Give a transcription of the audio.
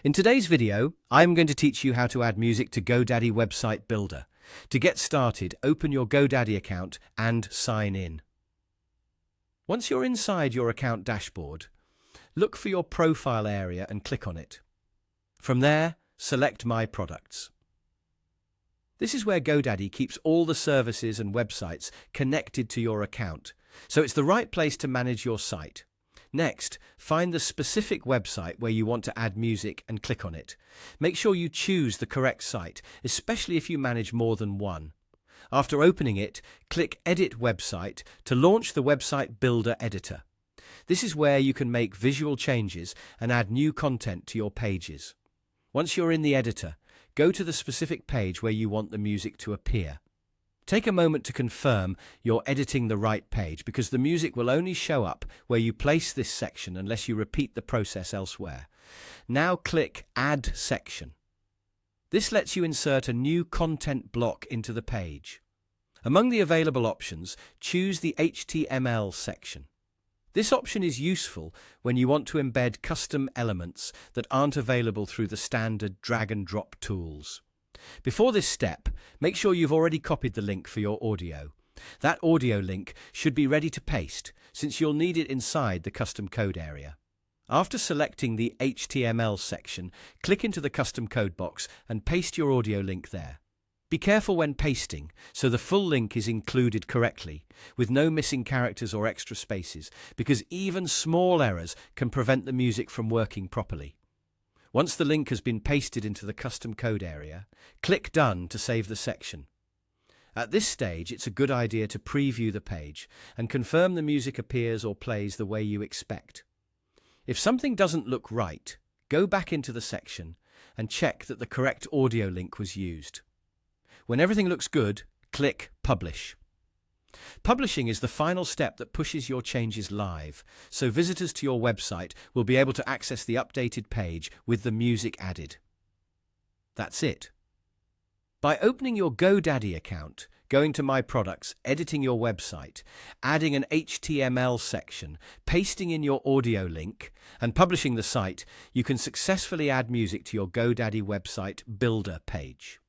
In today's video, I'm going to teach you how to add music to GoDaddy Website Builder. To get started, open your GoDaddy account and sign in. Once you're inside your account dashboard, look for your profile area and click on it. From there, select My Products. This is where GoDaddy keeps all the services and websites connected to your account, so it's the right place to manage your site. Next, find the specific website where you want to add music and click on it. Make sure you choose the correct site, especially if you manage more than one. After opening it, click Edit Website to launch the Website Builder editor. This is where you can make visual changes and add new content to your pages. Once you're in the editor, go to the specific page where you want the music to appear. Take a moment to confirm you're editing the right page, because the music will only show up where you place this section unless you repeat the process elsewhere. Now click Add Section. This lets you insert a new content block into the page. Among the available options, choose the HTML section. This option is useful when you want to embed custom elements that aren't available through the standard drag-and-drop tools. Before this step, make sure you've already copied the link for your audio. That audio link should be ready to paste, since you'll need it inside the custom code area. After selecting the HTML section, click into the custom code box and paste your audio link there. Be careful when pasting, so the full link is included correctly, with no missing characters or extra spaces, because even small errors can prevent the music from working properly. Once the link has been pasted into the custom code area, click Done to save the section. At this stage, it's a good idea to preview the page and confirm the music appears or plays the way you expect. If something doesn't look right, go back into the section and check that the correct audio link was used. When everything looks good, click Publish. Publishing is the final step that pushes your changes live, so visitors to your website will be able to access the updated page with the music added. That's it. By opening your GoDaddy account, going to My Products, editing your website, adding an HTML section, pasting in your audio link, and publishing the site, you can successfully add music to your GoDaddy Website Builder page.